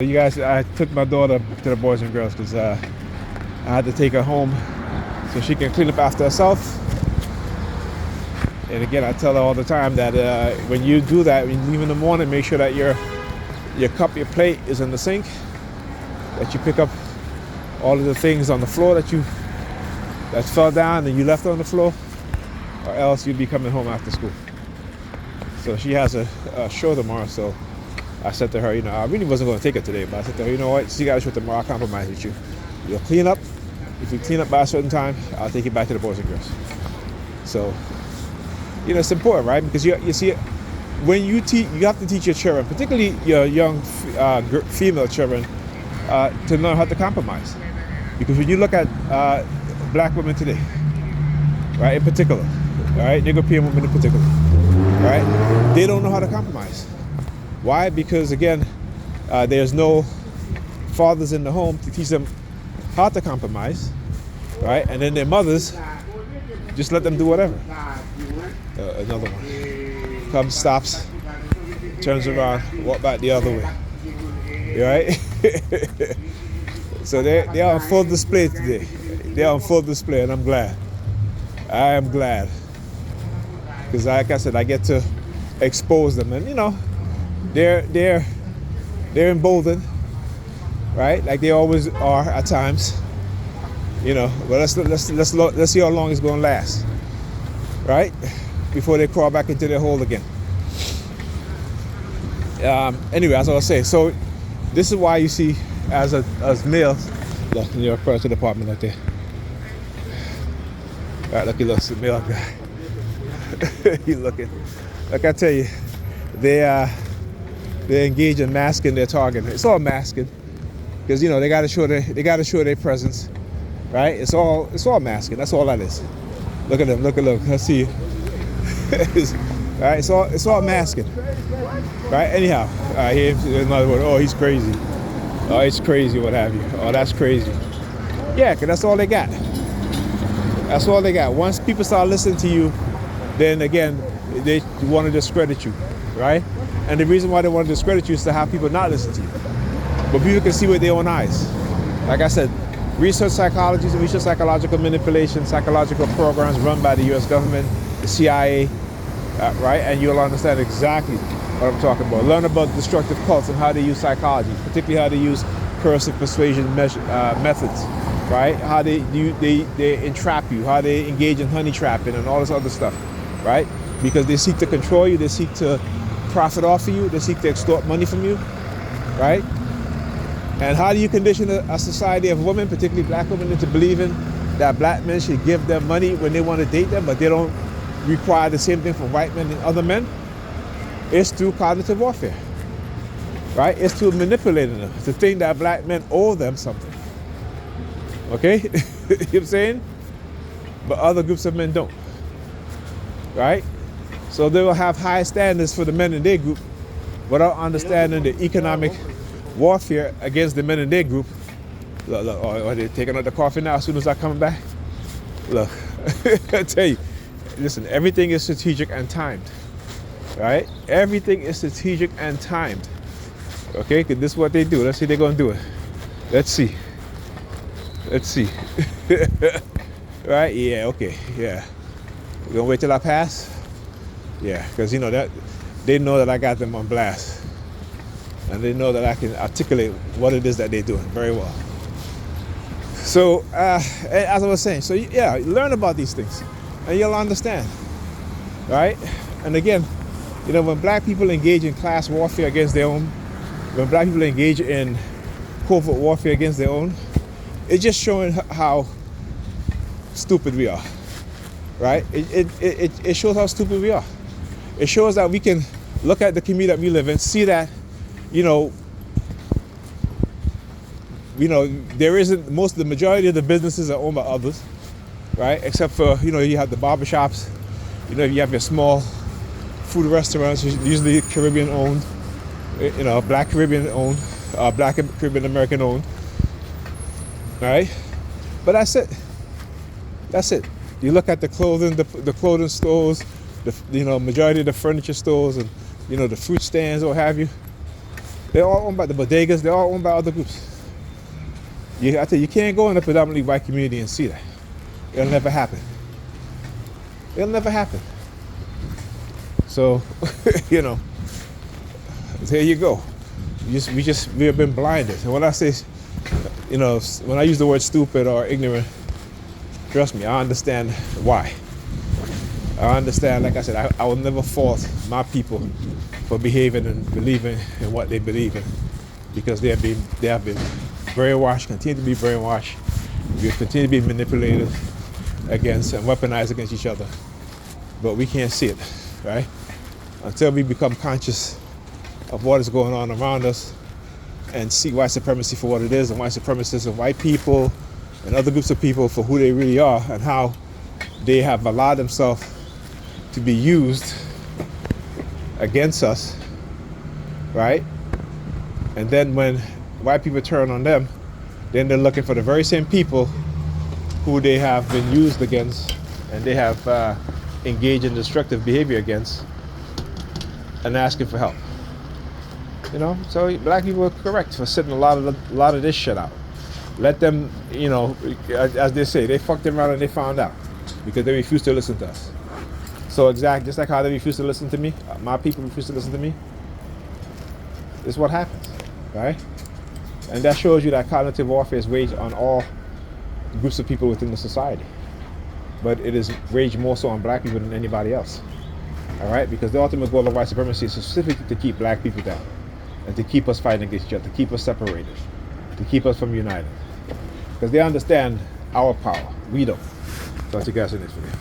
You guys, I took my daughter to the Boys and Girls because I had to take her home so she can clean up after herself. And again, I tell her all the time that when you do that, when you leave in the morning, make sure that your cup, your plate is in the sink, that you pick up all of the things on the floor that fell down and you left on the floor, or else you'd be coming home after school. So she has a show tomorrow, so I said to her, I really wasn't going to take her today, but I said to her, you know what, she got a show tomorrow, I'll compromise with you. You'll clean up. If you clean up by a certain time, I'll take you back to the Boys and Girls. So, it's important, right? Because you see, when you teach, you have to teach your children, particularly your young female children, to learn how to compromise. Because when you look at black women today, right, in particular, all right, Negro women in particular, right, they don't know how to compromise. Why? Because again, there's no fathers in the home to teach them how to compromise, right? And then their mothers just let them do whatever. Another one comes, stops, turns around, walk back the other way. Right? So they are on full display today. They are on full display, and I'm glad. I am glad because, like I said, I get to expose them, and they're emboldened, right? Like they always are at times. But let's see how long it's going to last, right? Before they crawl back into their hole again. Anyway, as I was saying, so this is why you see, as males, look in your furniture department right there. All right, look, he looks the male guy. He looking. Like I tell you, they engage in masking their target. It's all masking, because they got to show their presence, right? It's all masking. That's all that is. Look at them. Look. I see you. Right? It's all masking, right? Anyhow, here's another one. Oh, he's crazy. Oh, it's crazy. What have you? Oh, that's crazy. Yeah, because that's all they got. That's all they got. Once people start listening to you, then again they want to discredit you, right? And the reason why they want to discredit you is to have people not listen to you. But people can see with their own eyes. Like I said, research psychology, research psychological manipulation, psychological programs run by the U.S. government, the CIA, right? And you'll understand exactly what I'm talking about. Learn about destructive cults and how they use psychology, particularly how they use coercive persuasion methods, right? How they entrap you, how they engage in honey trapping and all this other stuff, right? Because they seek to control you, they seek to profit off of you, they seek to extort money from you, right? And how do you condition a society of women, particularly black women, into believing that black men should give them money when they want to date them, but they don't require the same thing from white men and other men? It's through cognitive warfare, right? It's through manipulating them to think that black men owe them something, okay? You know what I'm saying? But other groups of men don't, right? So they will have high standards for the men in their group without understanding the economic warfare against the men in their group. Look, are they taking out the coffee now as soon as I'm coming back? Look, I tell you, listen, everything is strategic and timed, right? Everything is strategic and timed, okay? Because this is what they do. Let's see if they're going to do it. Let's see. Right? Yeah, okay, yeah. We're going to wait till I pass? Yeah, because that they know that I got them on blast. And they know that I can articulate what it is that they're doing very well. So, as I was saying, so yeah, learn about these things and you'll understand, right? And again, when black people engage in class warfare against their own, when black people engage in covert warfare against their own, it's just showing how stupid we are, right? It shows how stupid we are. It shows that we can look at the community that we live in, see that, the majority of the businesses are owned by others, right? Except for, you have the barbershops, you have your small food restaurants, usually Caribbean owned, Black Caribbean owned, Black Caribbean American owned, right? But that's it. That's it. You look at the clothing, the clothing stores, majority of the furniture stores and, the fruit stands or what have you. They're all owned by the bodegas. They're all owned by other groups. I tell you, you can't go in a predominantly white community and see that. It'll never happen. It'll never happen. So, you know, there you go. We have been blinded. And when I say, you know, when I use the word stupid or ignorant, trust me, I understand why. I understand, like I said, I will never fault my people for behaving and believing in what they believe in, because they have been brainwashed, continue to be brainwashed. We continue to be manipulated against and weaponized against each other. But we can't see it, right? Until we become conscious of what is going on around us and see white supremacy for what it is, and white supremacists and white people and other groups of people for who they really are, and how they have allowed themselves to be used against us, right? And then when white people turn on them, then they're looking for the very same people who they have been used against and they have engaged in destructive behavior against, and asking for help. You know, so black people are correct for sitting a lot of this shit out. Let them, you know, as they say, they fucked around and they found out because they refused to listen to us. So exactly, just like how they refuse to listen to me, my people refuse to listen to me. This is what happens, right? And that shows you that cognitive warfare is waged on all groups of people within the society. But it is waged more so on black people than anybody else. All right? Because the ultimate goal of white supremacy is specifically to keep black people down and to keep us fighting against each other, to keep us separated, to keep us from united. Because they understand our power. We don't. Talk to you guys in this video.